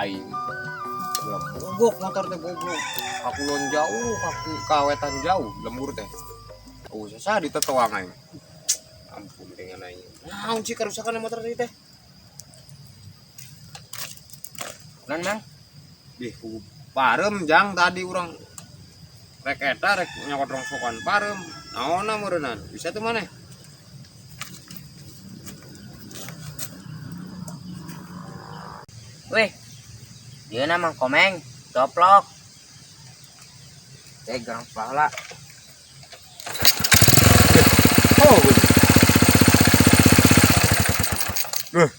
aing. Bogok motor teh goblok. Kakulon jauh, kawetan jauh lembur teh. Sasa di tetoang aing. Ampun dengan aing. Naon sih kerusakan motor teh? Non mang Parem jang tadi urang rek eta rek nyokot rongsokan parem. Naonna meureunnan? Bisa teu maneh? weh dia nama komeng doplok garang pala Oh,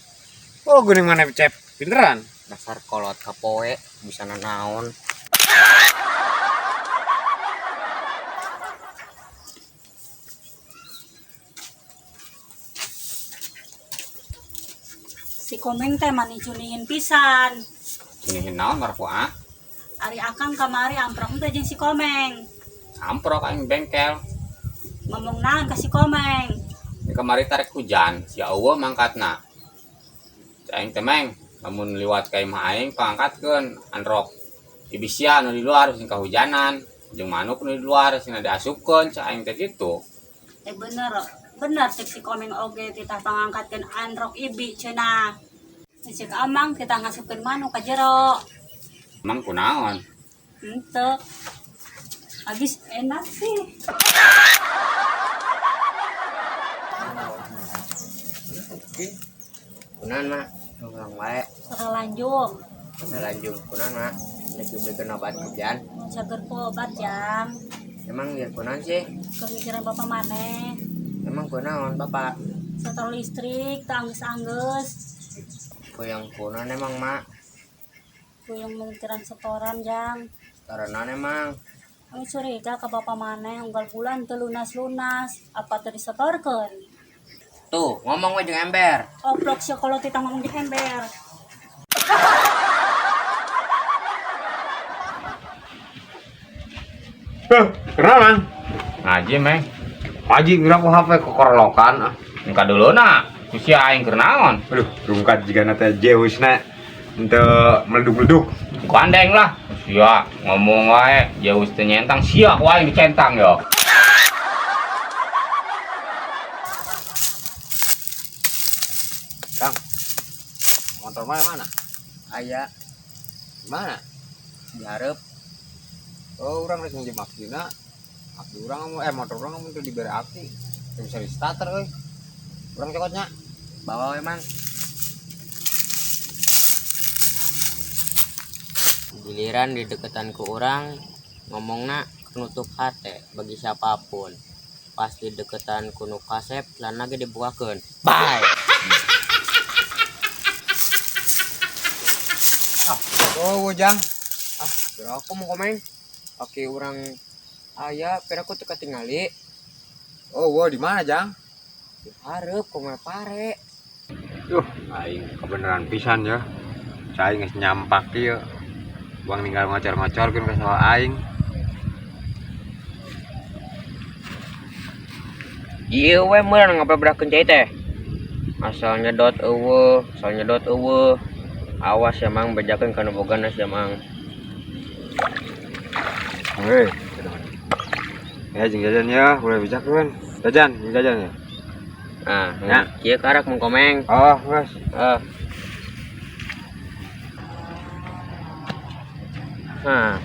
oh geuning maneh cep beneran. dasar kolot kapoe bisa naon. Si Komeng teh mani cunihin pisan. Cunihin naon marpoa? Ari akang kamari amprok teh jeung si Komeng. Amprok aing bengkel. Ngomong naon ka si Komeng. Di kamari tarik hujan, si eueuh mangkatna. Aing teh meng, lamun liwat ka imah aing pangangkatkeun androk. Ibisia nu di luar sing kahujanan, jeung manuk nu di luar sing diasupkeun, ca aing teh kitu. Bener cek si Komeng oge titah pangangkatkeun androk ibi cenah. Cek amang titah ngasupkeun manuk ka jero. Emang kunaon? Henteu. Habis enak sih. Kunan mah orang wae Sakalanjung. lanjung kunan mah lagi belikan obat kerjaan. Cager ku obat jang. Emang dia kunan sih? Kemikiran bapak maneh. Emang kunaon bapak? Setor listrik tangges-angges. Yang kunan emang mak Kuyung memikiran setoran jang. karena emang Kami curiga ke bapak maneh unggal bulan teu lunas-lunas. Apa teu disetorkeun? tuh ngomong we jeung ember. Oplok sih kalau kita ngomong di ember. Kenapa, Mang? Ngaji, Meng. Ngaji kira ku HP kekorlokan. Engka duluna, si aing keur naon? Aduh, rungkat jika nate Zeusna untuk meleduk-meleduk. Ku andeng lah. Sia ngomong wae, Zeus teh nyentang sia ku aing dicentang yo. Kang. Motor mana? Aya Mana? dihareup Oh, urang rek nginjem aktina. Akti urang motor urang mun teu dibere akti. Teu bisa di starter euy. Urang cokotnya. bawa we mang. Giliran di deketan ku orang ngomongna nutup hate bagi siapapun. Pas di deketan ku nu kasep lan lagi dibukakeun. Bye. Oh, Jang. Kira aku mau komen. Oke orang aya kira aku teu katingali. Oh, di mana, Jang? Hareup ku mah pare. Duh, aing kebenaran pisan ya. Saya geus nyampak ieu. Buang ninggal ngocor-ngocorkeun ka sawah aing. Ieu we meureun ngabebrakeun cai teh. Asal nyedot eueuh, Awas ya mang bejakeun kana bogana sia mang. Hei. Ya jeung jajan ya, boleh bijakeun. Jajan ya. Nah, Ya. kieu karak mun komeng. Oh, geus. Nah,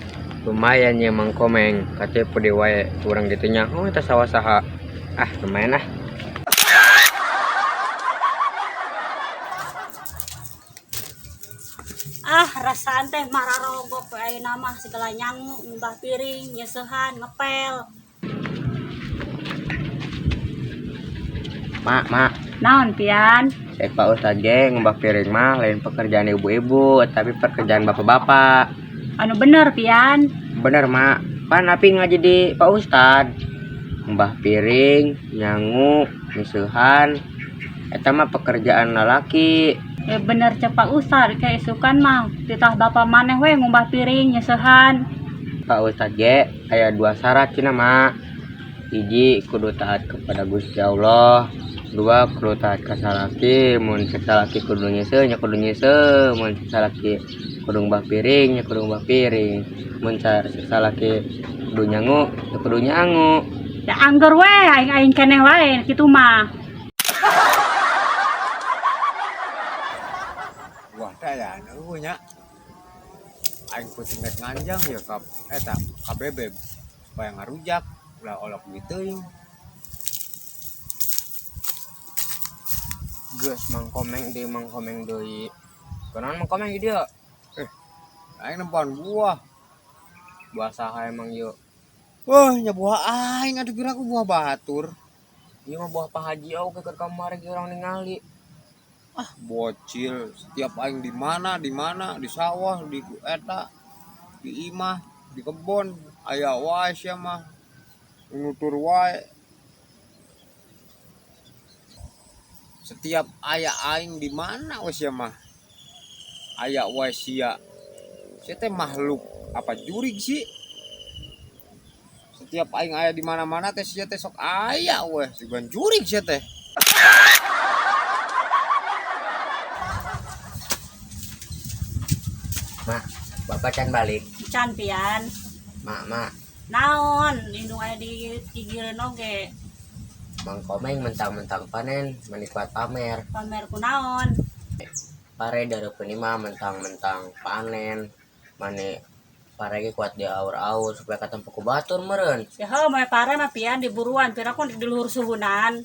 lumayan ya mang komeng. Kate pede wae urang ditunya. Oh, eta sawah saha. Lumayan ah. Rasaan teh mararogok we ayeuna mah segala nyangu, ngubah piring, nyeusehan, ngepel. Mak. Naon pian? Cek Pak Ustadz ge ngubah piring mah lain pekerjaan ibu-ibu, tapi pekerjaan bapak-bapak. Anu bener pian. Bener mak, pan api ngaji di Pak Ustadz. Ngubah piring, nyangu, nyeusehan, eta mah pekerjaan lalaki. Bener cek Pak Ustad kayak isukan mah titah bapak maneh we ngubah piring nyeusehan. Pak Ustadz ge aya 2 syarat cenah mak. 1 kudu taat kepada Gusti Allah, 2 kudu taat ka salaki. Mun salaki kudu nyeuseun nya kudu nyeuseun, mun salaki kudung bah piring nya kudung bah piring mun salaki kudu nyangu ya kudu nyangu. Da anggar we aing keneh wae kitu mah. Wah daya nu nya. Aing kuting nganjang ya ka eta ka bebeb supaya ngarujak ulah olok gitu. Geus mangkomeng deui. Konon mangkomeng di dieu. Aing nempon buah. Buah saha emang yeu? Wah, nya buah aing atuh kira ku buah batur. Ieu mah buah Pak Haji oge keur kamari ge urang ningali. Bocil, setiap aing di mana, di sawah, di eta, di imah, di kebon, aya wae sia mah. Nutur wae. Setiap aya aing di mana we sia mah. Aya wae sia. Sia teh makhluk apa jurig sih? Setiap aing aya di mana-mana teh sia teh sok aya we, sugan jurig sia teh. Mak, bapak can balik. Can pian. Mak, Naon indung aya di gigireun oge. mangkomeng mentang-mentang panen menikmat pamer. Pamer ku naon? Pare dareupeun mah mentang-mentang panen mane pare ge kuat di aur-aur supaya katempo ku batur meureun. Ya heuh moe pare mah pian diburuan pira kun di luhur suhunan.